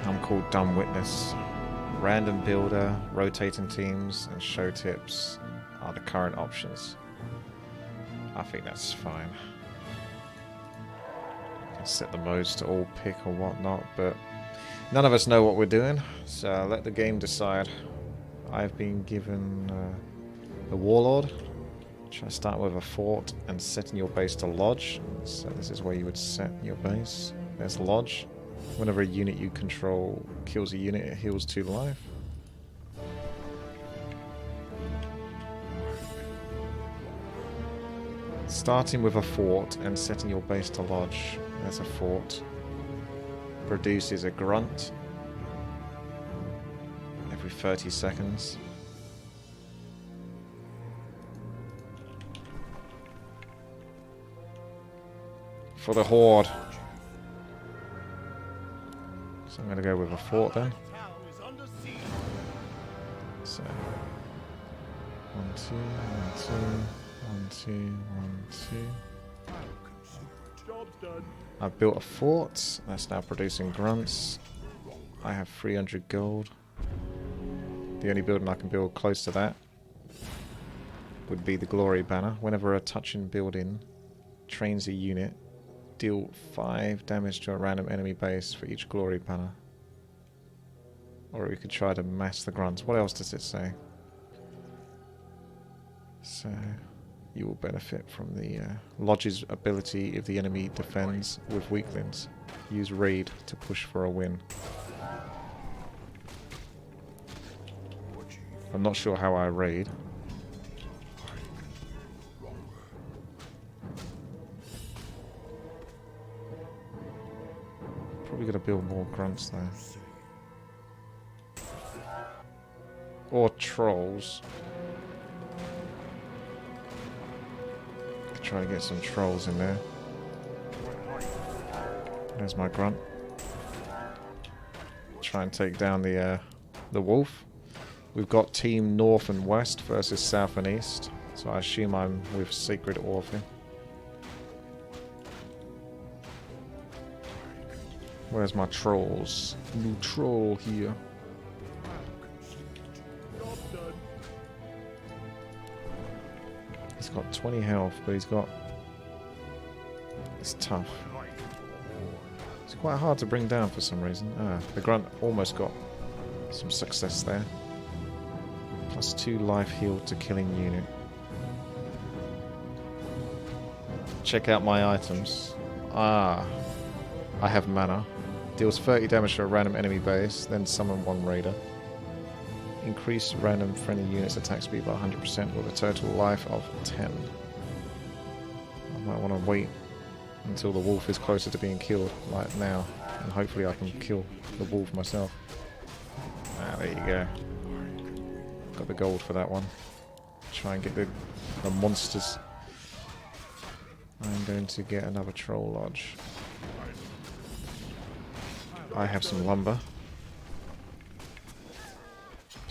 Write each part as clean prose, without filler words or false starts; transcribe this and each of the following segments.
I'm called Dumb Witness. Random builder, rotating teams, and show tips are the current options. I think that's fine. You can set the modes to all pick or whatnot, but none of us know what we're doing, so let the game decide. I've been given the Warlord. Try to start with a fort and setting your base to Lodge. So this is where you would set your base. There's Lodge. Whenever a unit you control kills a unit, it heals 2 life. Starting with a fort and setting your base to Lodge. There's a fort. Produces a grunt every 30 seconds. For the Horde. So I'm going to go with a fort then. So 1, 2, 1, 2, 1, 2, 1, 2. I've built a fort. That's now producing grunts. I have 300 gold. The only building I can build close to that would be the Glory Banner. Whenever a touching building trains a unit, deal 5 damage to a random enemy base for each Glory Banner. Or we could try to mass the grunts. What else does it say? So, you will benefit from the Lodge's ability if the enemy defends with weaklings. Use Raid to push for a win. I'm not sure how I raid. Probably gonna build more grunts though. Or trolls. Could try to get some trolls in there. There's my grunt. Try and take down the wolf. We've got team north and west versus south and east. So I assume I'm with Sacred Orphan. Where's my trolls? New troll here. He's got 20 health, but he's got... It's tough. It's quite hard to bring down for some reason. Ah, the grunt almost got some success there. +2 life healed to killing unit. Check out my items. Ah, I have mana. Deals 30 damage to a random enemy base, then summon 1 raider. Increase random friendly units attack speed by 100% with a total life of 10. I might want to wait until the wolf is closer to being killed, like now. And hopefully I can kill the wolf myself. Ah, there you go. Got the gold for that one. Try and get the monsters. I'm going to get another troll lodge. I have some lumber.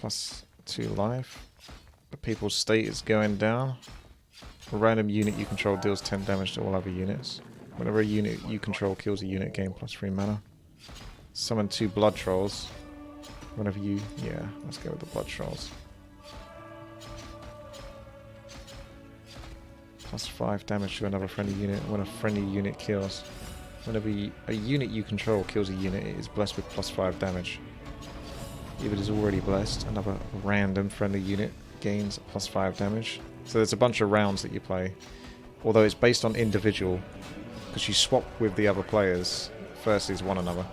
+2 life. The people's state is going down. A random unit you control deals 10 damage to all other units. Whenever a unit you control kills a unit, gain +3 mana. Summon 2 blood trolls. Whenever you... yeah, let's go with the blood trolls. +5 damage to another friendly unit when a friendly unit kills. Whenever a unit you control kills a unit, it is blessed with +5 damage. If it is already blessed, another random friendly unit gains +5 damage. So there's a bunch of rounds that you play. Although it's based on individual, because you swap with the other players versus one another.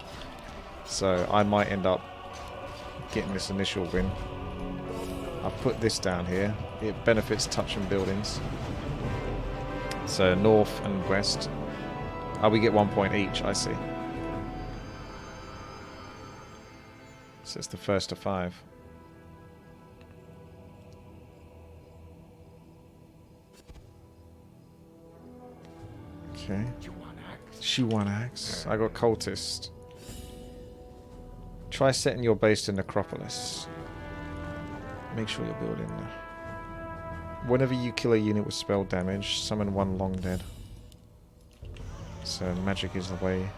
So I might end up getting this initial win. I've put this down here. It benefits touching buildings. So north and west. Oh, we get 1 point each, I see. So it's the first to 5. Okay. She won axe. I got cultist. Try setting your base to Necropolis. Make sure you're building. Whenever you kill a unit with spell damage, summon 1 long dead. So magic is the way.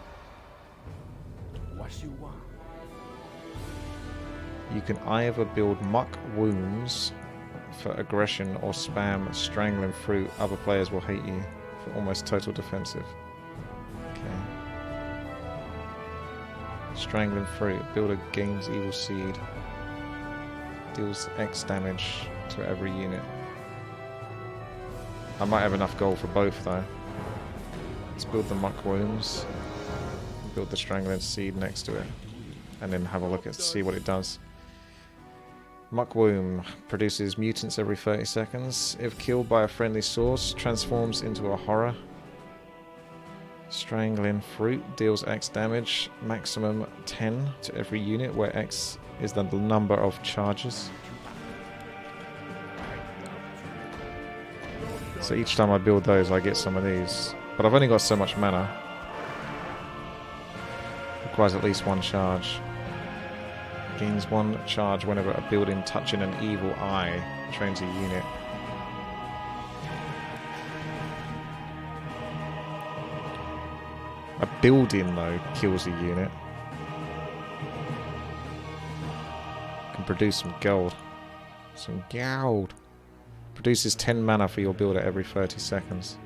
You can either build muck wombs for aggression or spam strangling fruit. Other players will hate you for almost total defensive. Okay. Strangling fruit. Build a gains evil seed. Deals X damage to every unit. I might have enough gold for both though. Let's build the muck wombs. Build the strangling seed next to it. And then have a look at see what it does. Muck womb produces mutants every 30 seconds. If killed by a friendly source, transforms into a horror. Strangling fruit deals X damage, maximum 10 to every unit, where X is the number of charges. So each time I build those, I get some of these. But I've only got so much mana. Requires at least one charge. Gains one charge whenever a building touching an evil eye trains a unit. A building, though, kills a unit. Can produce some gold. Some gold. Produces 10 mana for your builder every 30 seconds.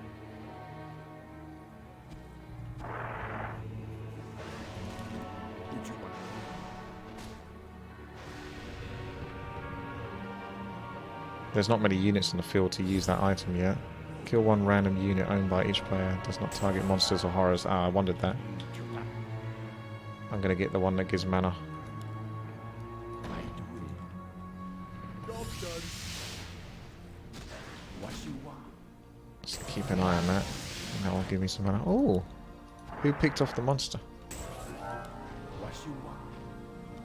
There's not many units in the field to use that item yet. Kill one random unit owned by each player. Does not target monsters or horrors. Ah, I wondered that. I'm going to get the one that gives mana. Just keep an eye on that. And that will give me some mana. Oh! Who picked off the monster?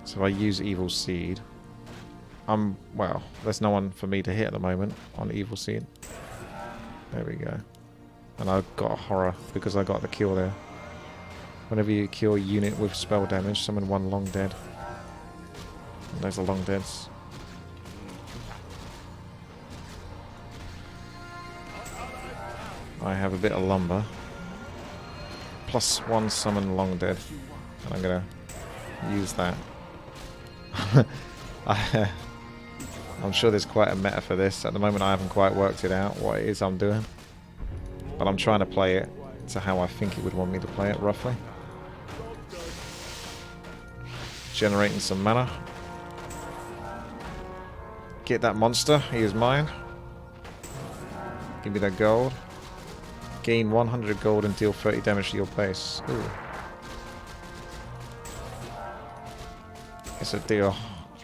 So I use Evil Seed. Well, there's no one for me to hit at the moment on Evil Seed. There we go. And I've got a horror because I got the kill there. Whenever you kill a unit with spell damage, summon one long dead. And those are long deads. I have a bit of lumber. Plus one summon long dead. And I'm gonna use that. I'm sure there's quite a meta for this. At the moment I haven't quite worked it out, what it is I'm doing. But I'm trying to play it to how I think it would want me to play it, roughly. Generating some mana. Get that monster, he is mine. Give me that gold. Gain 100 gold and deal 30 damage to your base. Ooh. It's a deal.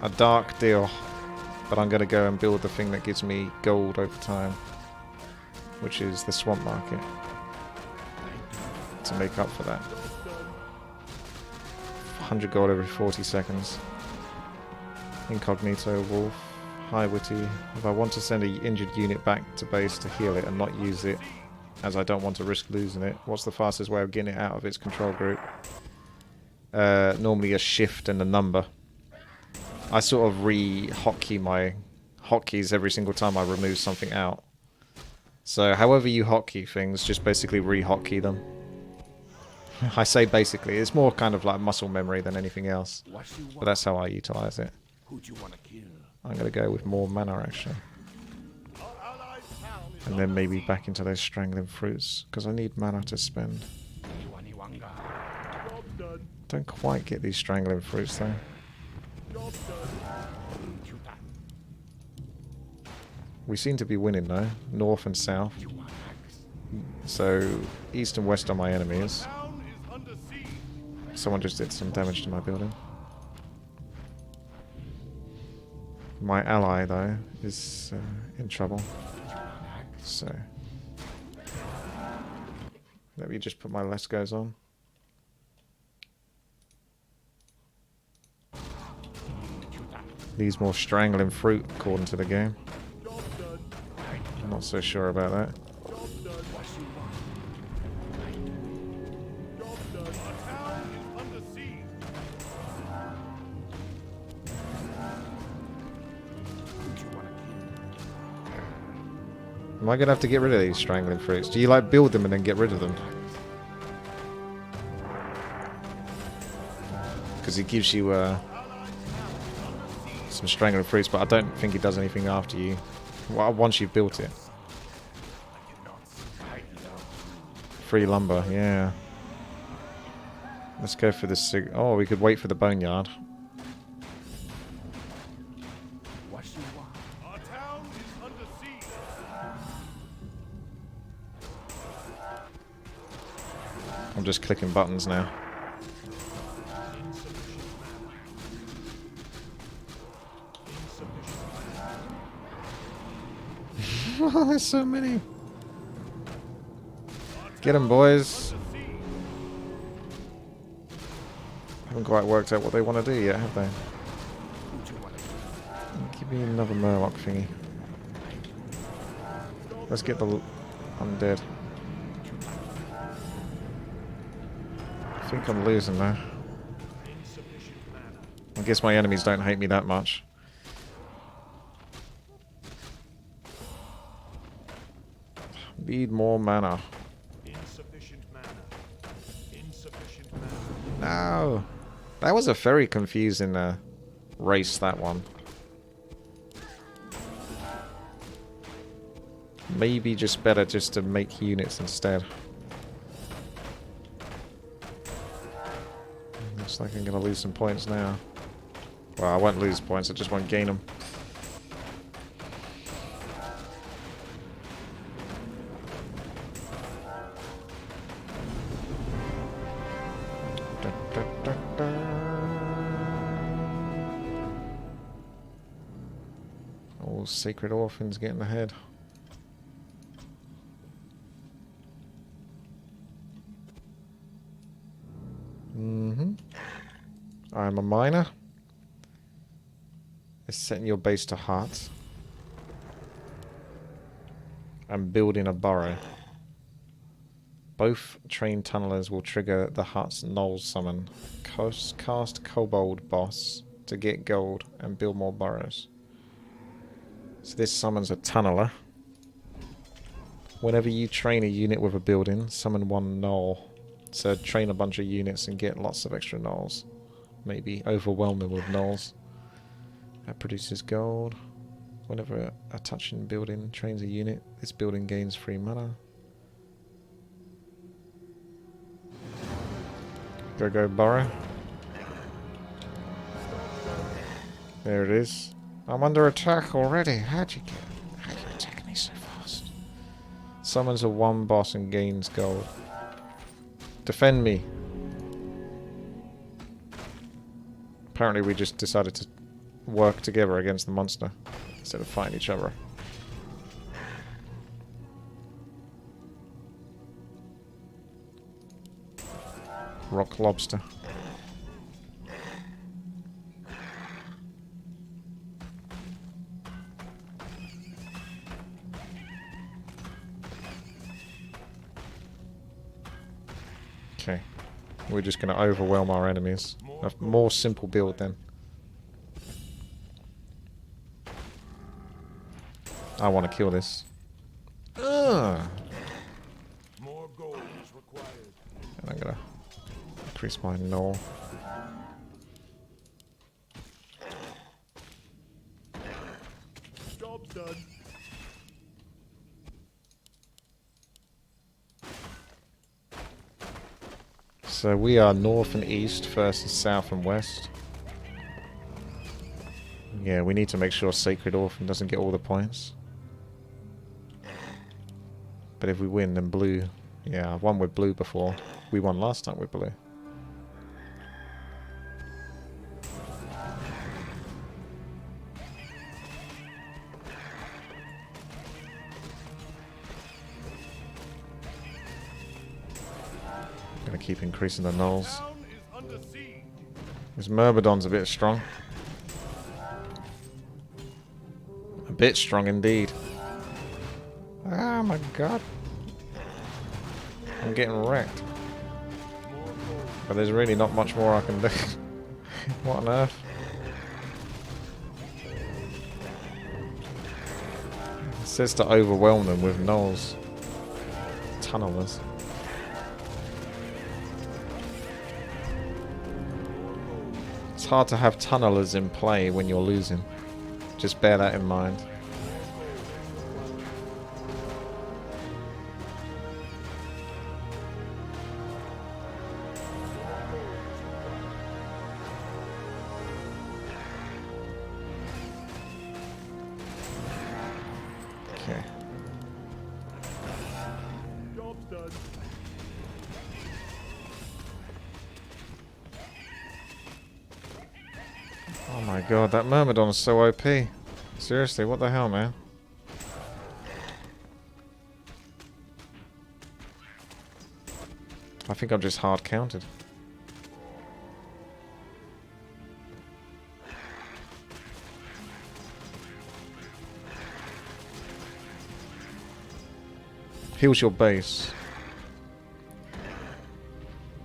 A dark deal. But I'm going to go and build the thing that gives me gold over time. Which is the swamp market. To make up for that. 100 gold every 40 seconds. Incognito wolf. High witty. If I want to send an injured unit back to base to heal it and not use it, as I don't want to risk losing it, what's the fastest way of getting it out of its control group? Normally a shift and a number. I sort of re-hotkey my hotkeys every single time I remove something out. So however you hotkey things, just basically re-hotkey them. I say basically, it's more kind of like muscle memory than anything else. But that's how I utilize it. I'm going to go with more mana actually. And then maybe back into those strangling fruits, because I need mana to spend. Don't quite get these strangling fruits though. We seem to be winning though, north and south. So east and west are my enemies. Someone just did some damage to my building. My ally though is in trouble. So let me just put my Let's Goes on. Needs more strangling fruit according to the game. I'm not so sure about that. Am I going to have to get rid of these strangling fruits? Do you like build them and then get rid of them? Because it gives you some strangling fruits, but I don't think he does anything after you. Well, once you've built it. Free lumber, yeah. Let's go for this. Oh, we could wait for the boneyard. I'm just clicking buttons now. There's so many. Get them, boys. Haven't quite worked out what they want to do yet, have they? Give me another Murloc thingy. Let's get the undead. I think I'm losing now. I guess my enemies don't hate me that much. Need more mana. No! That was a very confusing race, that one. Maybe just better just to make units instead. Looks like I'm gonna lose some points now. Well, I won't lose points, I just won't gain them. All sacred orphans getting ahead. I'm a miner. It's setting your base to hearts. I'm building a burrow. Both trained tunnelers will trigger the Heart's Knoll summon. Cast Kobold Boss to get gold and build more burrows. So this summons a tunneler. Whenever you train a unit with a building, summon one knoll. So train a bunch of units and get lots of extra knolls. Maybe overwhelm them with knolls. That produces gold. Whenever a touching building trains a unit, this building gains free mana. Go burrow. There it is. I'm under attack already. How'd you attack me so fast? Summons a one boss and gains gold. Defend me. Apparently we just decided to work together against the monster instead of fighting each other. Rock lobster. Okay. We're just going to overwhelm our enemies. A more simple build then. I want to kill this. Ugh. More gold is required. And I'm going to increase my knoll. Job's done. So we are north and east versus south and west. Yeah, we need to make sure Sacred Orphan doesn't get all the points. But if we win, then blue. Yeah, I've won with blue before. We won last time with blue. Gonna keep increasing the knolls. This Myrmidon's a bit strong. A bit strong indeed. Oh my god. I'm getting wrecked. But there's really not much more I can do. What on earth? It says to overwhelm them with knolls. Tunnelers. It's hard to have tunnelers in play when you're losing. Just bear that in mind. Okay. Job's done. Oh my god, that Myrmidon is so OP. Seriously, what the hell, man? I think I'm just hard counted. Heals your base.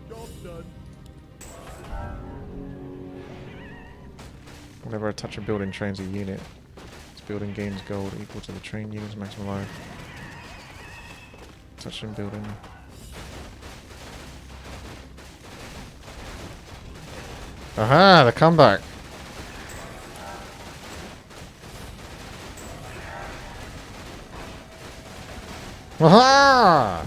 Job's done. Whenever I touch a building, trains a unit. This building gains gold equal to the train unit's maximum life. Touching building. Aha! The comeback! Aha!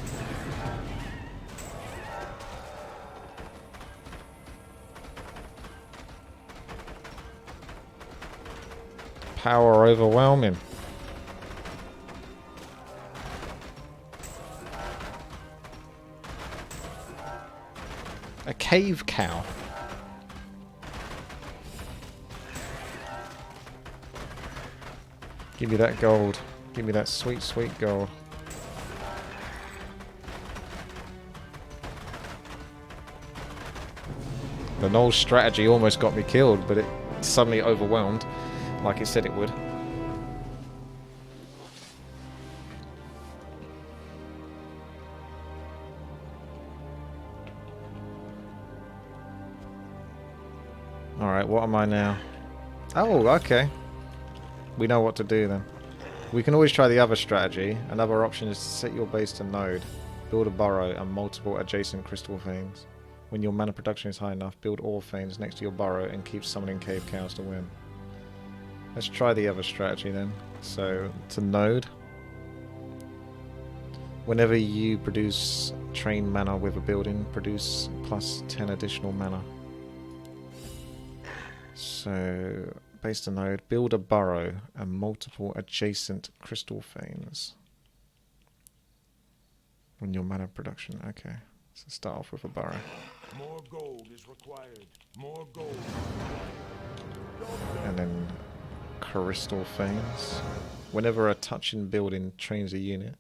Power overwhelming. A cave cow. Give me that gold. Give me that sweet, sweet gold. The null strategy almost got me killed, but it suddenly overwhelmed, like it said it would. Alright, what am I now? Oh, okay. We know what to do then. We can always try the other strategy. Another option is to set your base to node, build a burrow and multiple adjacent crystal veins. When your mana production is high enough, build ore veins next to your burrow and keep summoning cave cows to win. Let's try the other strategy then. So, to node. Whenever you produce train mana with a building, produce plus 10 additional mana. So, base to node, build a burrow and multiple adjacent crystal veins. When your mana production, okay. So start off with a burrow. More gold is required. More gold. And then crystal veins. Whenever a touching building trains a unit,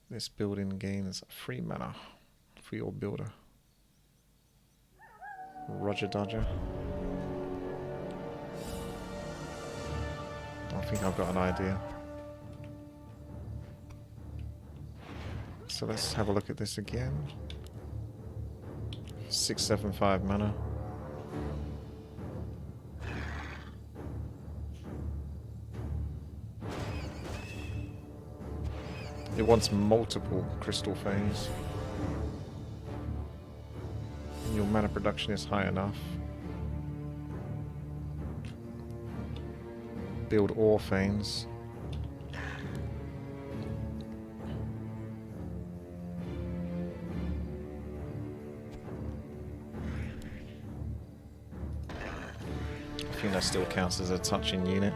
this building gains 3 mana for your builder. Roger Dodger. I think I've got an idea. So let's have a look at this again. 675 mana. It wants multiple crystal veins. And your mana production is high enough. Build ore veins. I think that still counts as a touching unit.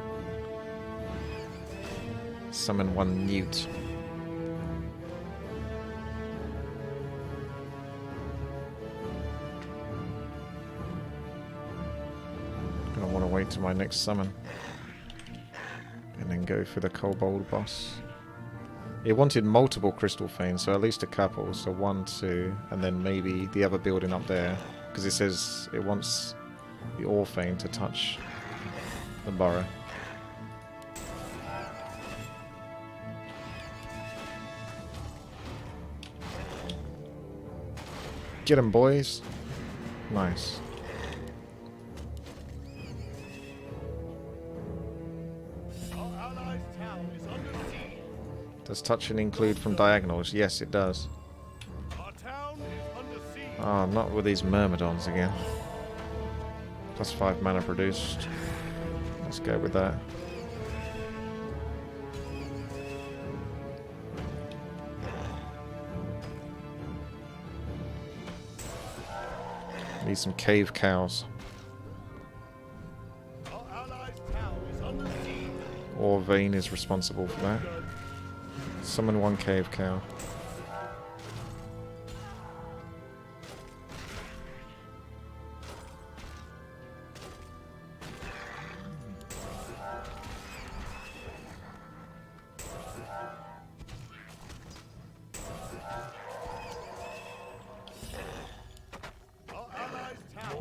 Summon 1 newt. Gonna want to wait till my next summon. And then go for the kobold boss. It wanted multiple crystal veins, so at least a couple. So 1, 2, and then maybe the other building up there. Because it says it wants the ore vein to touch the burrow. Get 'em, boys. Nice. Does touching include from diagonals? Yes, it does. Our town is under siege. Oh, not with these Myrmidons again. Plus 5 mana produced. Let's go with that. Need some cave cows. Or Vane is responsible for that. Summon 1 cave cow.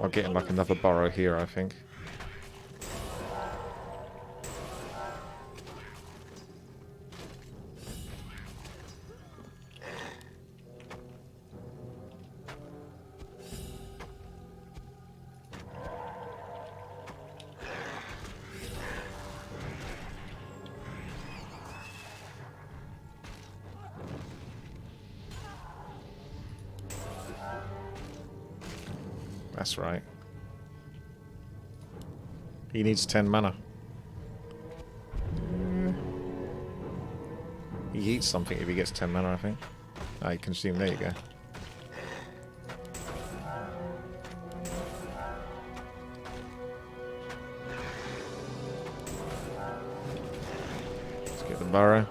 I'll get him like another burrow here, I think. That's right. He needs 10 mana. He eats something if he gets 10 mana, I think. Ah, he consumed. There you go. Let's get the burrow.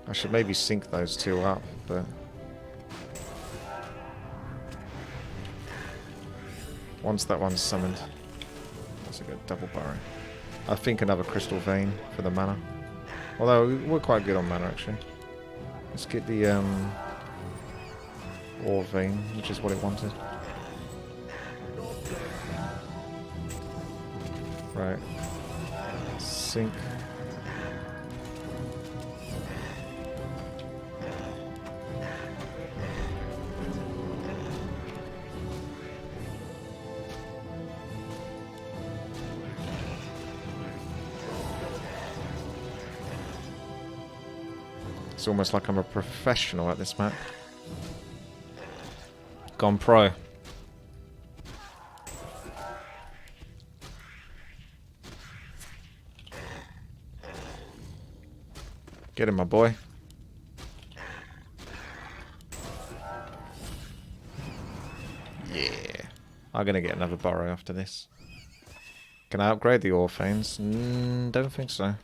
I should maybe sync those two up, but once that one's summoned, that's a good double burrow. I think another crystal vein for the mana. Although we're quite good on mana actually. Let's get the ore vein, which is what it wanted. Right. Sync. It's almost like I'm a professional at this map. Gone pro. Get him, my boy. Yeah. I'm gonna get another burrow after this. Can I upgrade the Orphanes? Don't think so.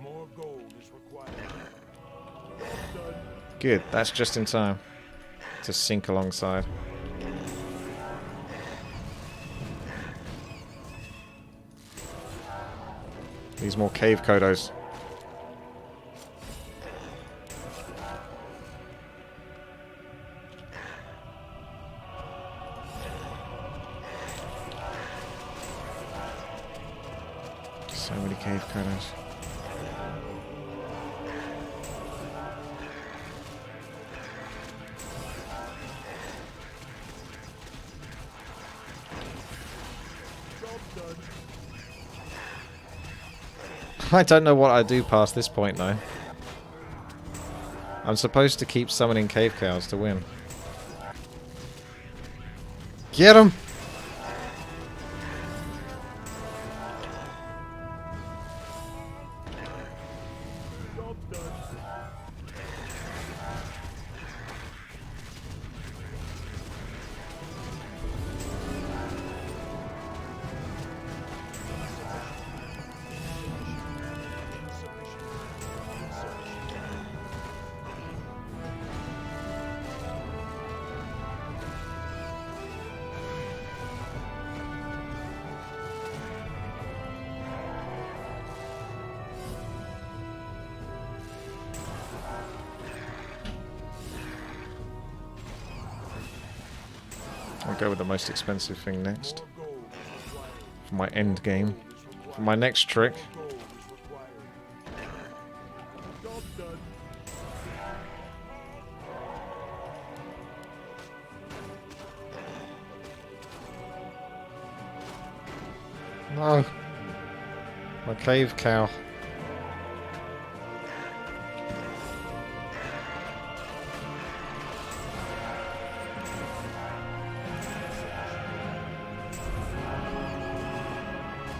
More gold is required. Good, that's just in time to sync alongside. These more cave kodos. So many cave kodos. I don't know what I do past this point though. I'm supposed to keep summoning cave cows to win. Get him! I'll go with the most expensive thing next. For my end game. For my next trick. No. My cave cow.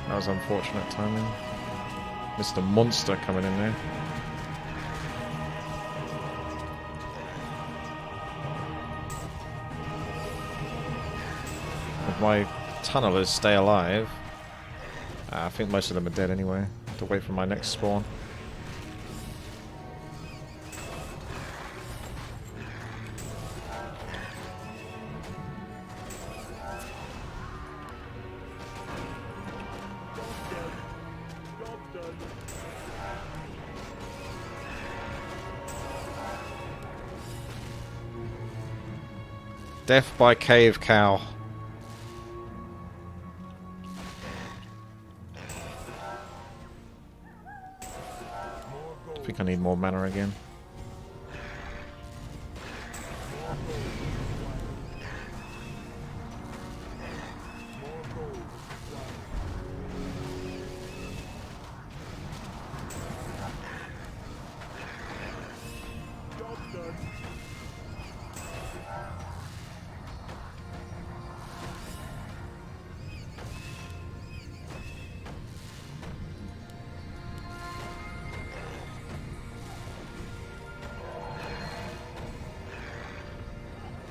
That was unfortunate timing. Mr. Monster coming in there. If my tunnelers stay alive, I think most of them are dead anyway. I have to wait for my next spawn. Death by cave cow. I think I need more mana again.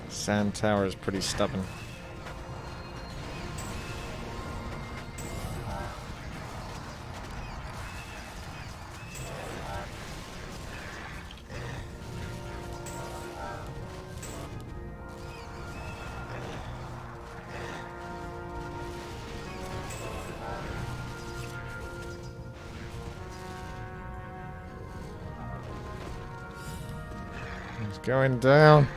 Sand tower is pretty stubborn. It's going down.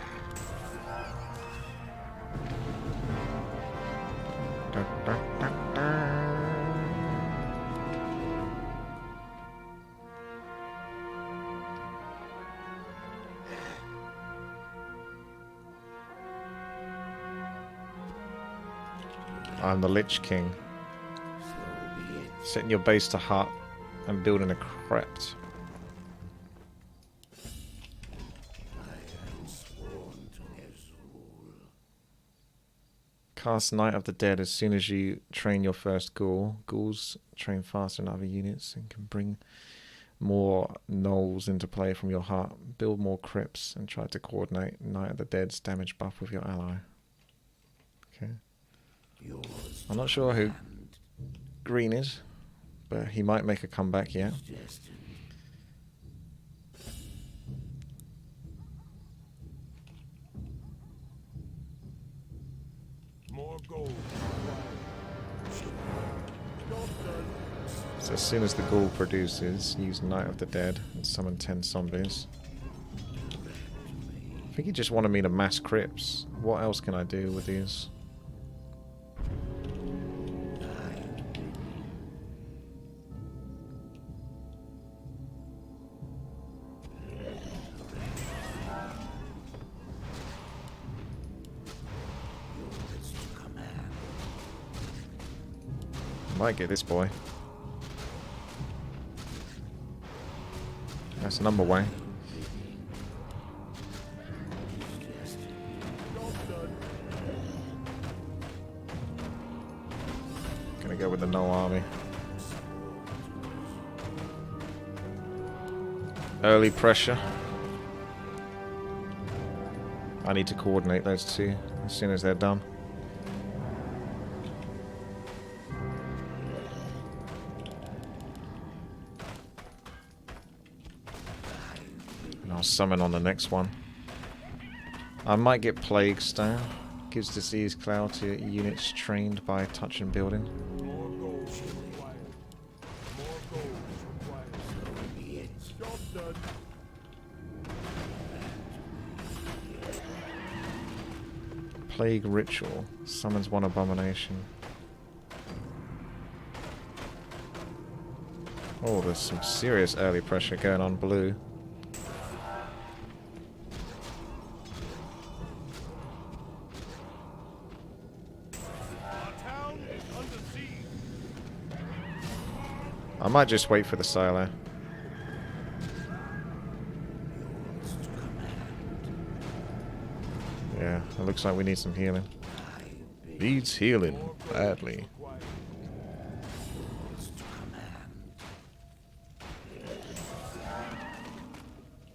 I'm the Lich King. Setting your base to hut and building a crypt. Cast Night of the Dead as soon as you train your first ghoul. Ghouls train faster than other units and can bring more gnolls into play from your hut. Build more crypts and try to coordinate Night of the Dead's damage buff with your ally. Okay. I'm not sure who Green is, but he might make a comeback, yeah. More gold. So as soon as the ghoul produces, use Night of the Dead and summon 10 zombies. I think he just wanted me to mass crypts. What else can I do with these? Might get this boy. That's number one. Gonna go with the no army. Early pressure. I need to coordinate those two as soon as they're done. I'll summon on the next one. I might get Plague Stone. Gives disease cloud to units trained by touch and building. More gold is required. More gold is required. Job done. Plague Ritual. Summons one abomination. Oh, there's some serious early pressure going on blue. I might just wait for the silo. Yeah, it looks like we need some healing. Needs healing badly.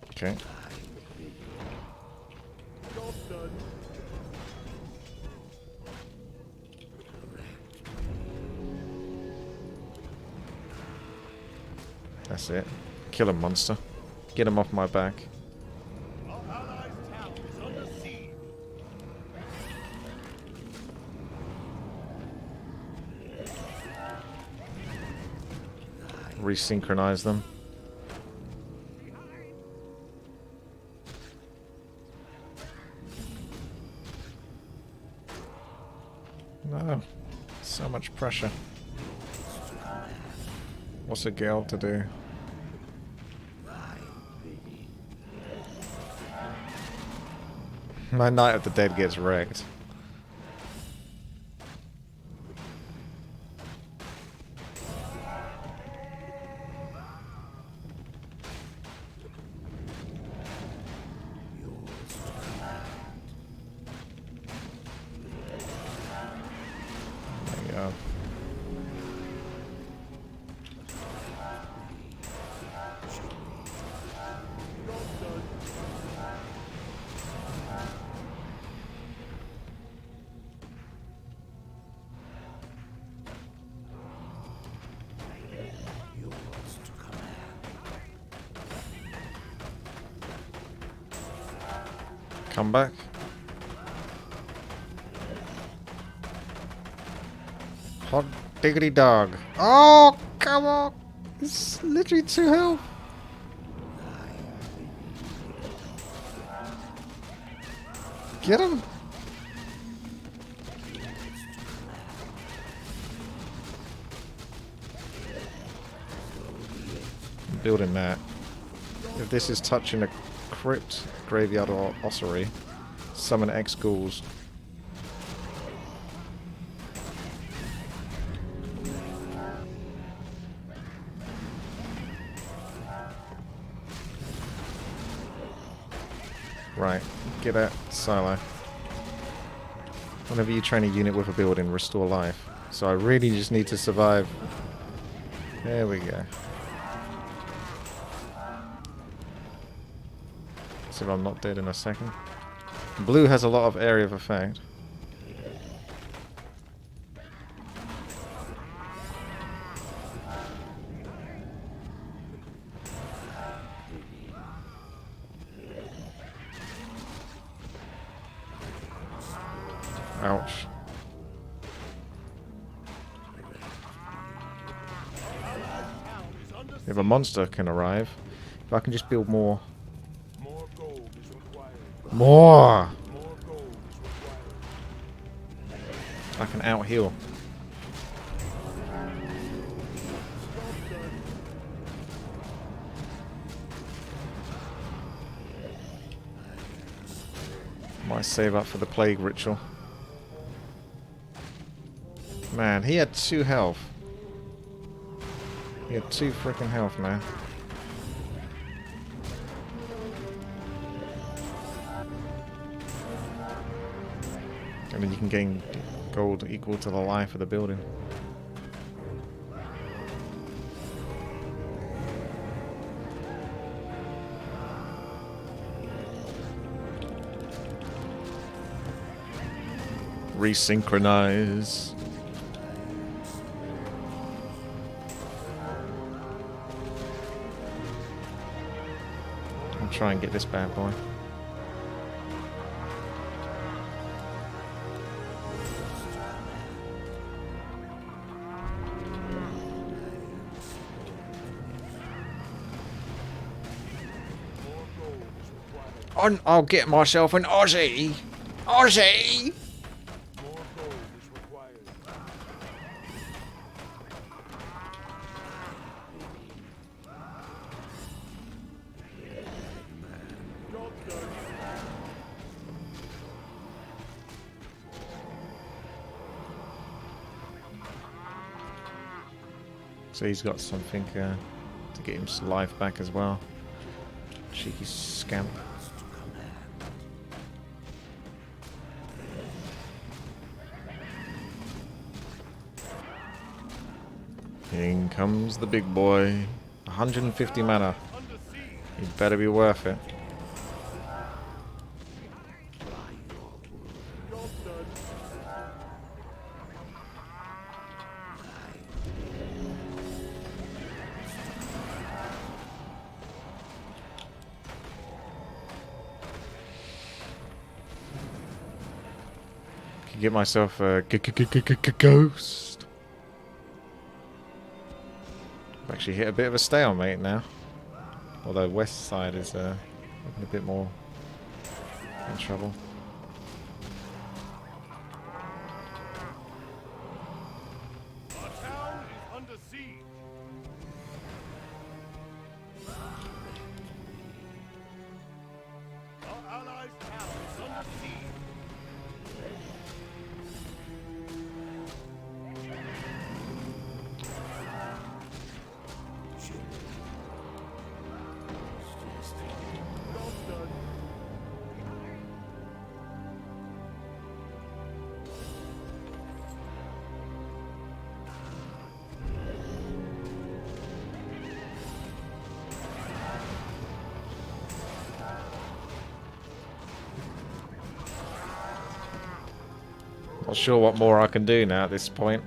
Okay. That's it. Kill a monster. Get him off my back. Resynchronize them. No. So much pressure. What's a girl to do? My Night of the Dead gets wrecked. There you go. Come back. Hot diggity dog. Oh, come on. It's literally 2 health. Get him. I'm building that. If this is touching a crypt, graveyard, or ossuary, summon X ghouls. Right, get that silo. Whenever you train a unit with a building, restore life. So I really just need to survive. There we go. See if I'm not dead in a second. Blue has a lot of area of effect. Ouch. If a monster can arrive, if I can just build more. More! I can out-heal. Might save up for the plague ritual. Man, he had 2 health. He had 2 freaking health, man. And then you can gain gold equal to the life of the building. Resynchronize. I'll try and get this bad boy. I'll get myself an Aussie! Aussie! So he's got something to get him some life back as well. Cheeky scamp. In comes the big boy. 150 mana. You better be worth it. Get myself a ghost. I've actually hit a bit of a stalemate now. Although west side is looking a bit more in trouble. Our town is under siege. Our allies' town is under siege. Not sure what more I can do now at this point.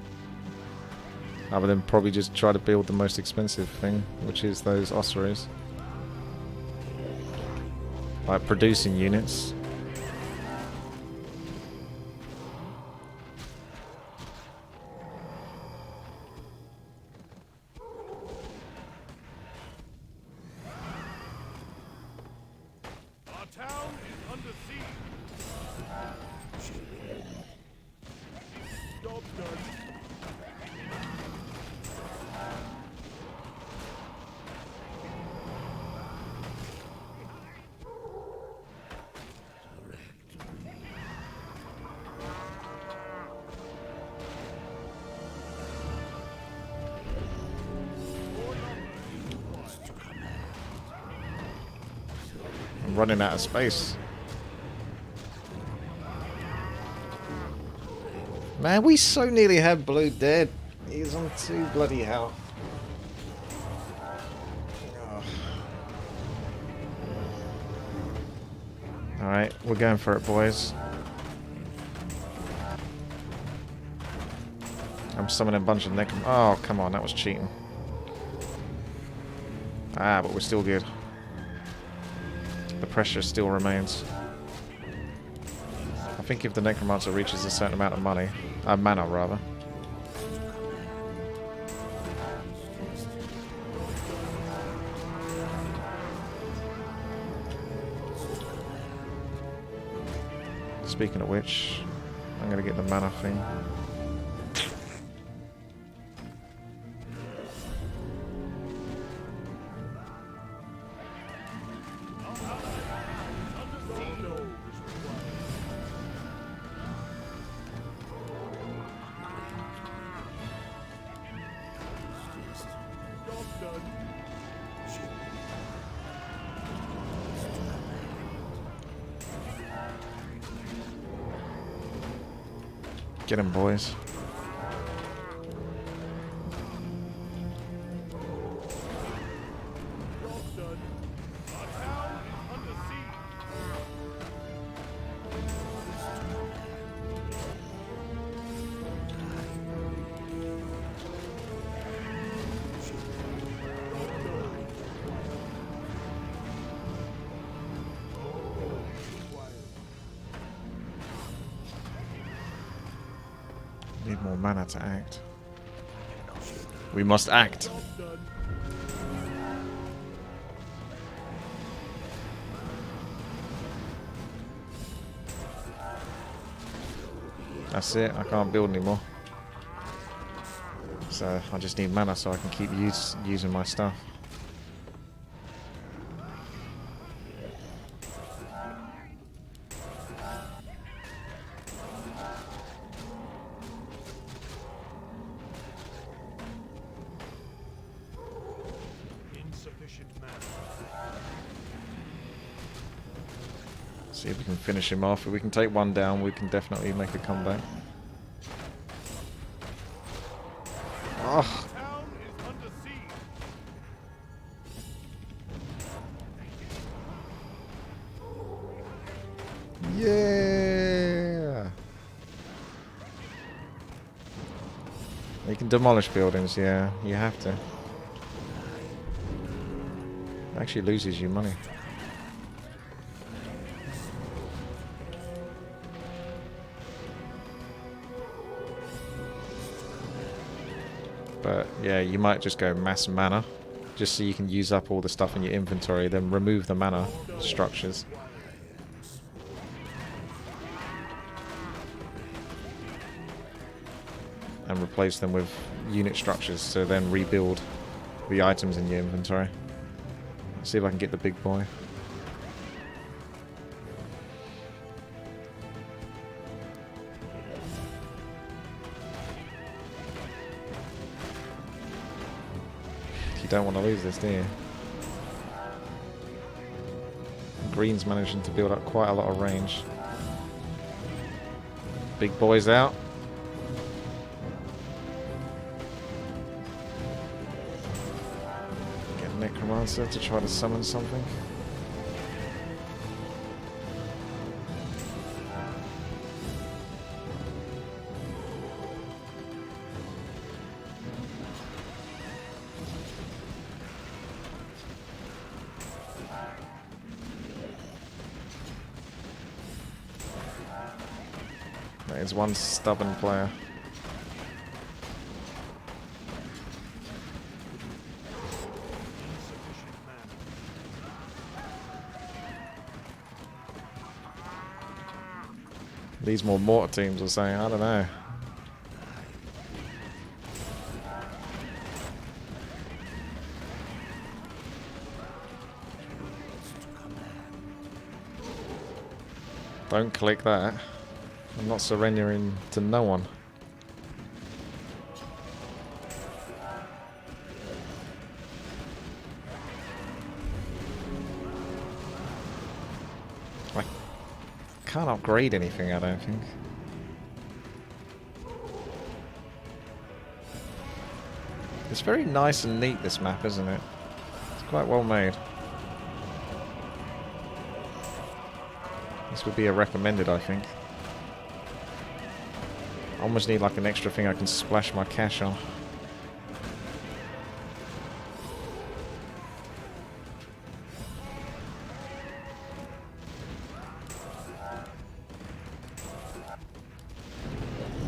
Other than probably just try to build the most expensive thing, which is those ossuaries. Like producing units. Our town is under siege. Job done. I'm running out of space. Man, we so nearly had Blue dead. He's on 2 bloody health. Oh. Alright, we're going for it, boys. I'm summoning a bunch of necrom. Oh, come on, that was cheating. Ah, but we're still good. The pressure still remains. I think if the necromancer reaches a certain amount of money, mana rather. Speaking of which, I'm gonna get the mana thing. Get him, boys. Need more mana to act. We must act. That's it, I can't build anymore. So I just need mana so I can keep using my stuff. See if we can finish him off. If we can take one down, we can definitely make a comeback. Oh. Town is under siege. Yeah! You can demolish buildings, yeah. You have to. It actually loses you money. But yeah, you might just go mass mana, just so you can use up all the stuff in your inventory, then remove the mana structures. And replace them with unit structures to then rebuild the items in your inventory. Let's see if I can get the big boy. You don't want to lose this, do you? Green's managing to build up quite a lot of range. Big boy's out. Get Necromancer to try to summon something. That is one stubborn player. These more mortar teams are saying, I don't know. Don't click that. I'm not surrendering to no one. I can't upgrade anything, I don't think. It's very nice and neat, this map, isn't it? It's quite well made. This would be a recommended, I think. I almost need like an extra thing I can splash my cash on.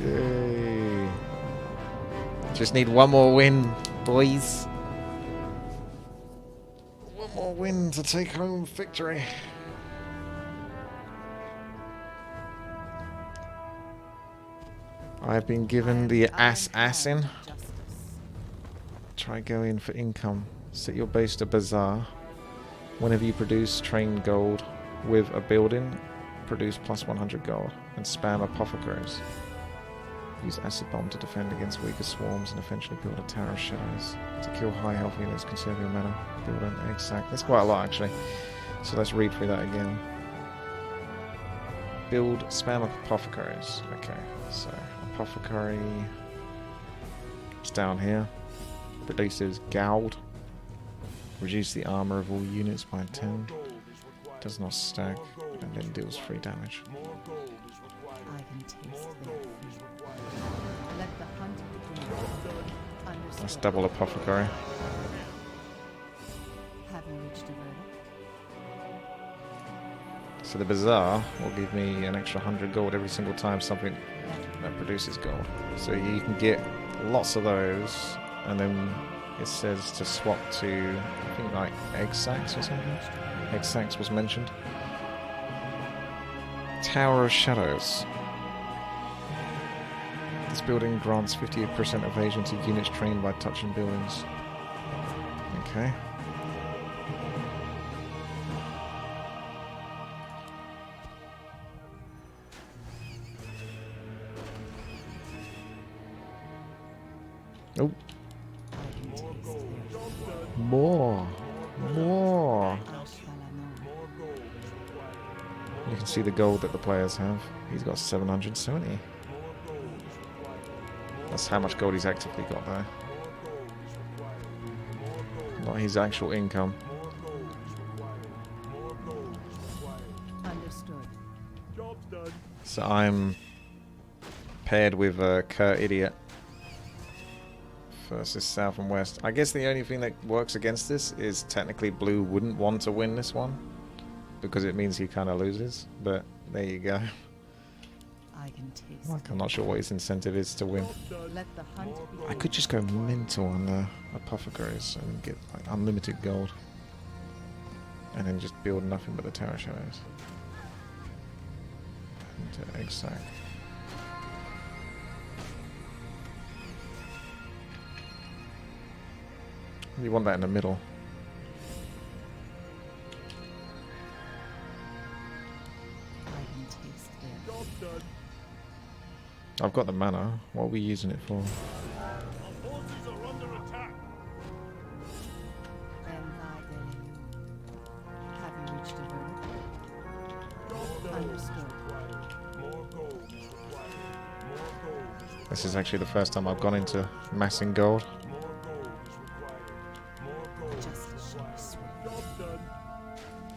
Yay. Just need one more win, boys. One more win to take home victory. I've been given the assassin. Try go in for income. Set your base to bazaar. Whenever you produce train gold with a building, produce plus 100 gold and spam apothecaries. Use acid bomb to defend against weaker swarms and eventually build a tower of shadows. To kill high health units, conserve your mana. Build an egg sack. That's quite a lot actually. So let's read through that again. Build spam apothecaries. Okay, so apothecary. It's down here. Produces gold. Reduce the armor of all units by 10. Does not stack. And then deals 3 damage. That's double apothecary. So the bazaar will give me an extra 100 gold every single time something that produces gold. So you can get lots of those, and then it says to swap to, I think, like egg sacks or something. Egg sacks was mentioned. Tower of Shadows. This building grants 58% evasion to units trained by touching buildings. Okay. Oh. More. You can see the gold that the players have. He's got 770. More gold is required. That's how much gold he's actively got there. More gold is required. More gold. Not his actual income. More gold is required. More gold is required. Understood. Job's done. So I'm paired with Kurt Idiot versus South and West. I guess the only thing that works against this is technically Blue wouldn't want to win this one because it means he kind of loses. But there you go. I can taste Like, I'm not sure what his incentive is to win. Job's done. Let the hunt be. I could just go mental on Apothecaries and get like unlimited gold, and then just build nothing but the Tower Shadows. And exact. You want that in the middle. I can taste their Job's done. I've got the mana. What are we using it for? Our forces are under attack. Have you reached a verdict? Job's done. Understood. Required. More gold is required. More gold is required. This is actually the first time I've gone into massing gold. More gold is required. More gold is Justice shall be required. swift. Job's done.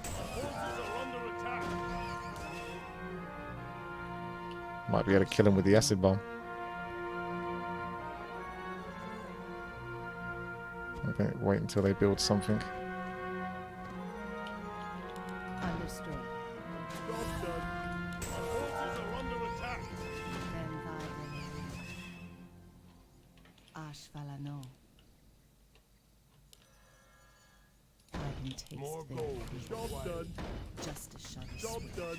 Our forces are under attack. Might be able to kill him with the acid bomb. Okay, wait until they build something. Understood. Job's done. Our forces are under attack. Ashvalano. I can taste More their gold. Job's done. justice shall be Job's swift. done.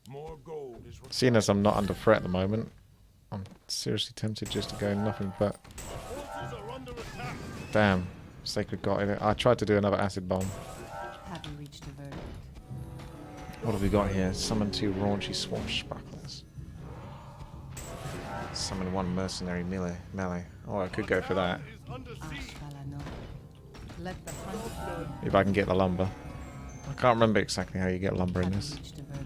More gold is required. Seeing as I'm not under threat at the moment, I'm seriously tempted just to go nothing but... Our forces are under attack. Damn, Sacred got it. I tried to do another acid bomb. Have you reached a verdict? What have we got here? Summon 2 raunchy swashbucklers. Summon 1 mercenary melee. Oh, I could go for that. Is under siege. Ashvalano. Let the hunt If I can get the lumber. I can't remember exactly how you get lumber in Have this. you reached a verdict?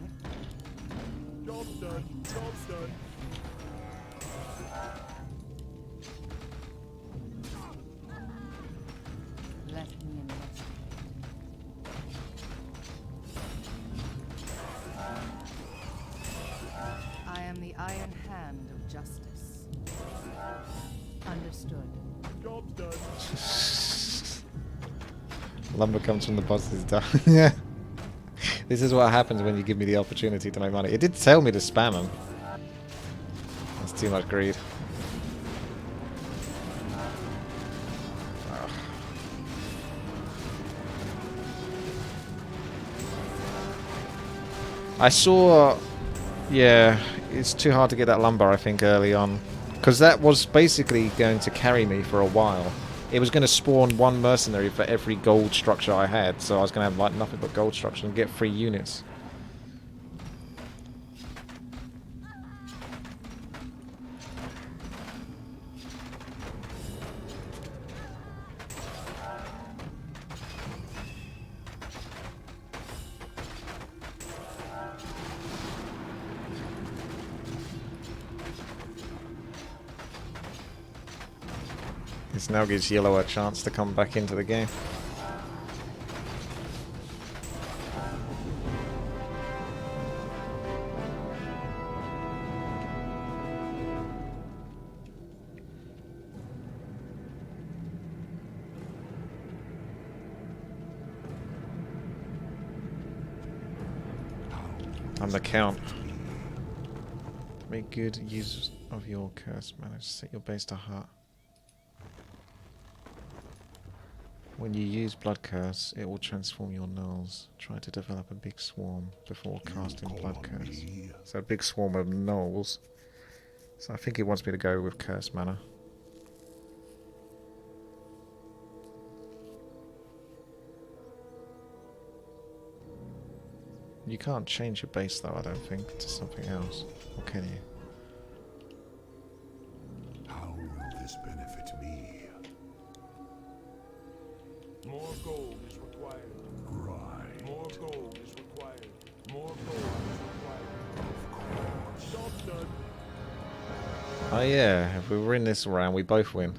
Job's done. Job's done. Let me investigate. I am the iron hand of justice. Understood. Job's done. Lumber comes from the boss's die. Yeah. This is what happens when you give me the opportunity to make money. It did tell me to spam them. That's too much greed. Ugh. I saw... Yeah, it's too hard to get that lumber, I think, early on. Because that was basically going to carry me for a while. It was going to spawn 1 mercenary for every gold structure I had, so I was going to have like nothing but gold structure and get 3 units. This now gives Yellow a chance to come back into the game. I'm the Count. Make good use of your curse mana. Set your base to heart. When you use Blood Curse, it will transform your gnolls. Try to develop a big swarm before casting Blood Curse. So a big swarm of gnolls. So I think it wants me to go with Curse Mana. You can't change your base though, I don't think, to something else. Or can you? How will this benefit me? required. More gold is required. Job done. Oh yeah, if we win this round, we both win.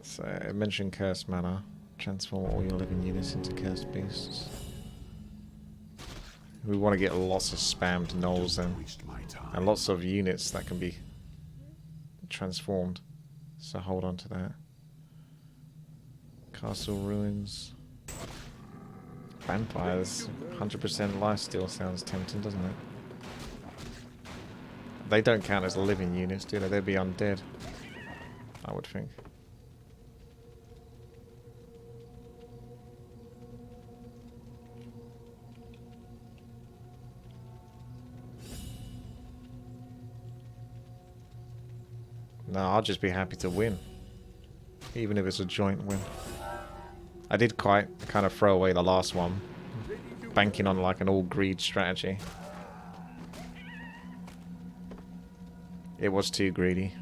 So I mentioned cursed mana. Transform all your living units into cursed beasts. We want to get lots of spammed gnolls then. And lots of units that can be transformed. So hold on to that. Castle ruins. Vampires. 100% lifesteal sounds tempting, doesn't it? They don't count as living units, do they? They'd be undead, I would think. No, I'll just be happy to win. Even if it's a joint win. I did kind of throw away the last one. Banking on like an all greed strategy. It was too greedy.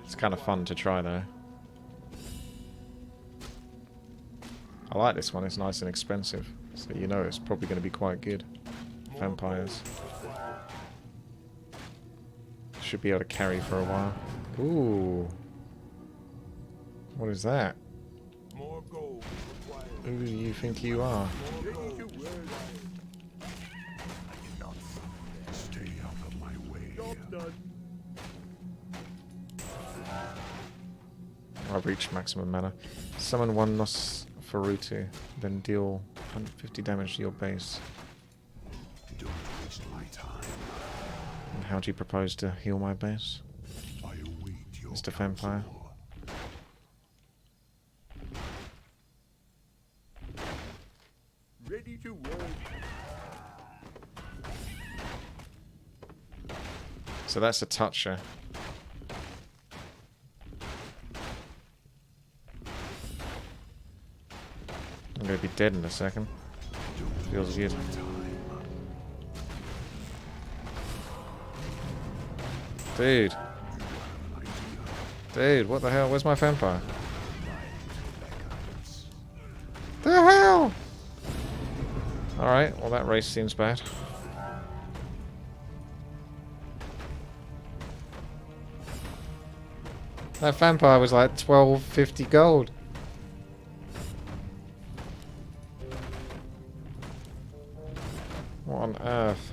It's kind of fun to try though. I like this one, it's nice and expensive. So you know it's probably going to be quite good. Vampires. Should be able to carry for a while. Ooh. What is that? Who do you think you are? Stay out of my way. Job done. I've reached maximum mana. Summon one Nosferatu, then deal 150 damage to your base. Don't waste my time. And how do you propose to heal my base, I await your Mr. Vampire? counsel. Ready to work. So that's a toucher. I'm gonna be dead in a second. Feels good. Dude. Dude, what the hell? Where's my vampire? The hell? Alright, well that race seems bad. That vampire was like 1250 gold. What on earth?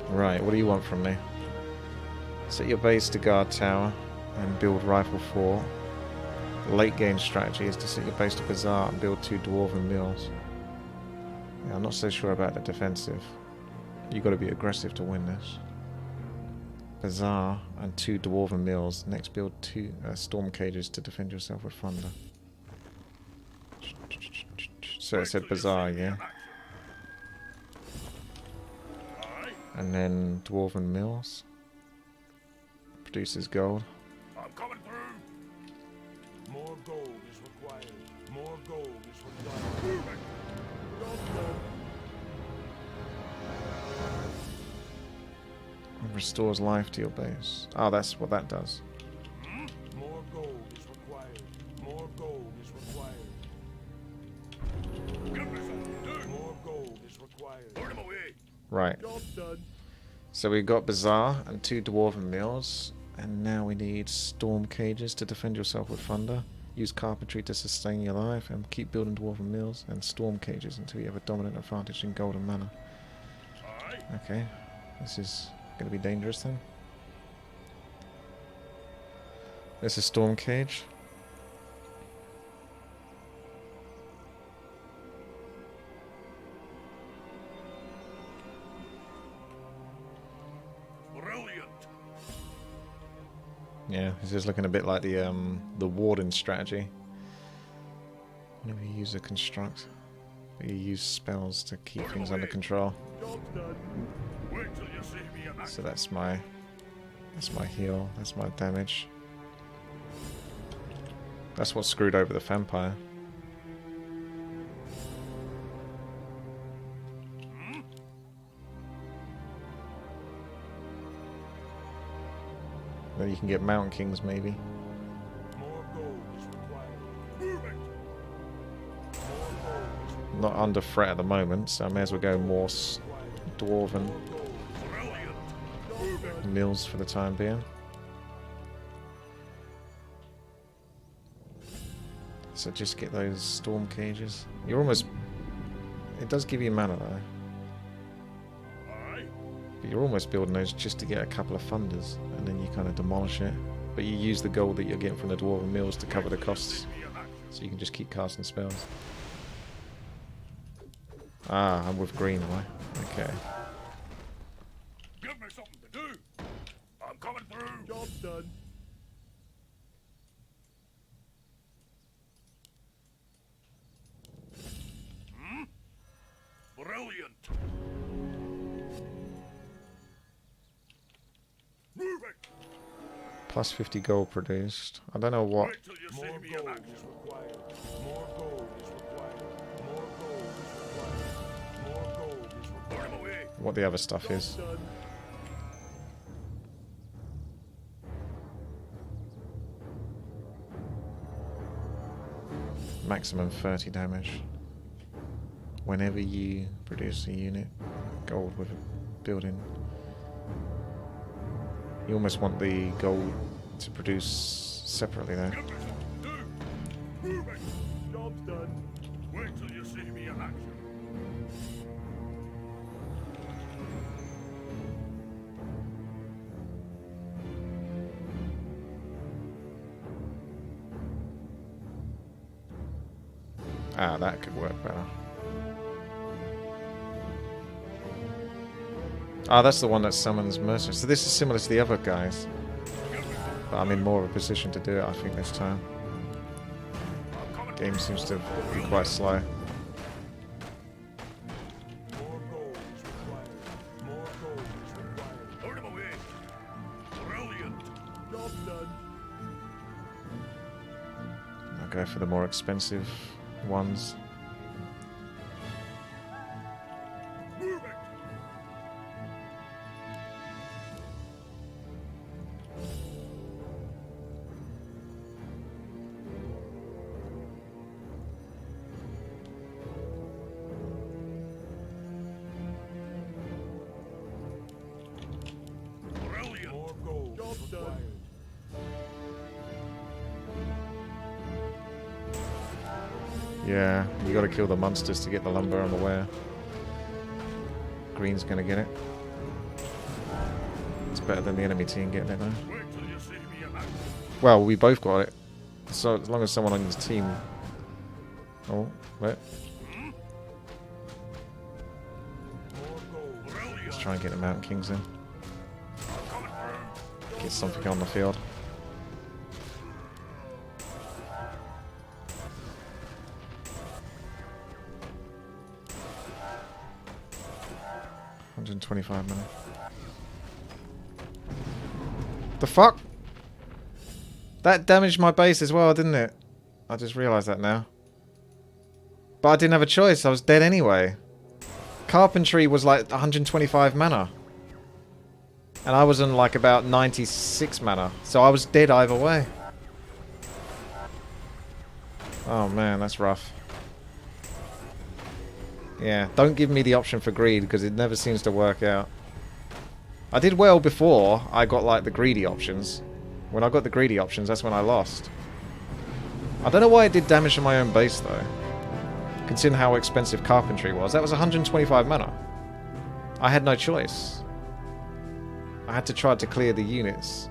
Right, what do you want from me? Set your base to guard tower and build rifle fort. Late game strategy is to set your base to bazaar and build 2 dwarven mills. Yeah, I'm not so sure about the defensive. You got to be aggressive to win this. Bazaar and 2 dwarven mills. Next, build 2 storm cages to defend yourself with thunder. So it said bazaar, yeah. And then dwarven mills. Produces gold. I'm coming through. More gold is required. More gold is required. Job done. And restores life to your base. Oh, that's what that does. More gold is required. More gold is required. More gold is required. Burn him away. Right. Job done. So we got bazaar and 2 dwarven mills. And now we need storm cages to defend yourself with thunder. Use carpentry to sustain your life. And keep building dwarven mills and storm cages until you have a dominant advantage in gold and mana. Okay. This is going to be dangerous then. There's a storm cage. Brilliant. Yeah, this is looking a bit like the Warden strategy. Whenever you use a construct, you use spells to keep things under control. Wait till you see me in So that's my heal, that's my damage. That's what screwed over the vampire. Then you can get Mountain Kings maybe. More gold is required. Move it! More gold is required. Not under threat at the moment, so I may as well go more Dwarven More gold. Brilliant! Move it! mills for the time being. So just get those storm cages. You're almost... It does give you mana though. Aye. But you're almost building those just to get a couple of thunders, and then you kind of demolish it. But you use the gold that you're getting from the Dwarven mills to cover the costs. See me in action. So you can just keep casting spells. Ah, I'm with green, am I? Okay. Give me something to do. I'm coming through. Job done. Brilliant. Move it. Plus 50 gold produced. I don't know what... Wait till you see me in action. Is required. More gold is required. More gold is required. More gold is required. Put him away. what the other stuff is. Done. Maximum 30 damage. Whenever you produce a unit, gold with a building. You almost want the gold to produce separately though. Give me something to do. Move it. Job's done. Wait till you see me in action. Ah, that could work better. Ah, that's the one that summons mercenaries. So this is similar to the other guys. But I'm in more of a position to do it, I think, this time. Game seems to be quite slow. More gold is required. More gold is required. Put him away. Brilliant. Job done. I'll go for the more expensive ones. Move it. Brilliant. More gold. Job done. Yeah, you gotta kill the monsters to get the lumber, I'm aware. Green's gonna get it. It's better than the enemy team getting it though. Wait till you see me in action. Well, we both got it. So as long as someone on his team... Oh, wait. More gold. Brilliant. Let's try and get the Mountain Kings in. I'm coming through. Get something on the field. $125 minutes. The fuck? That damaged my base as well, didn't it? I just realised that now. But I didn't have a choice. I was dead anyway. Carpentry was like 125 mana. And I was on like about 96 mana. So I was dead either way. Oh man, that's rough. Yeah, don't give me the option for greed because it never seems to work out. I did well before I got like the greedy options. When I got the greedy options, that's when I lost. I don't know why it did damage to my own base though. Considering how expensive carpentry was. That was 125 mana. I had no choice. I had to try to clear the units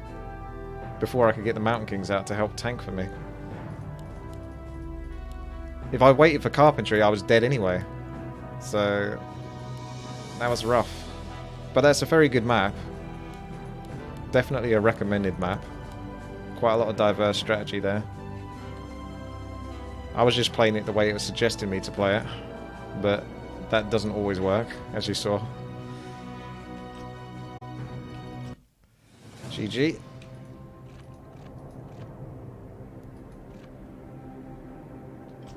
before I could get the Mountain Kings out to help tank for me. If I waited for carpentry, I was dead anyway. So that was rough. But that's a very good map. Definitely a recommended map. Quite a lot of diverse strategy there. I was just playing it the way it was suggesting me to play it, but that doesn't always work, as you saw. GG.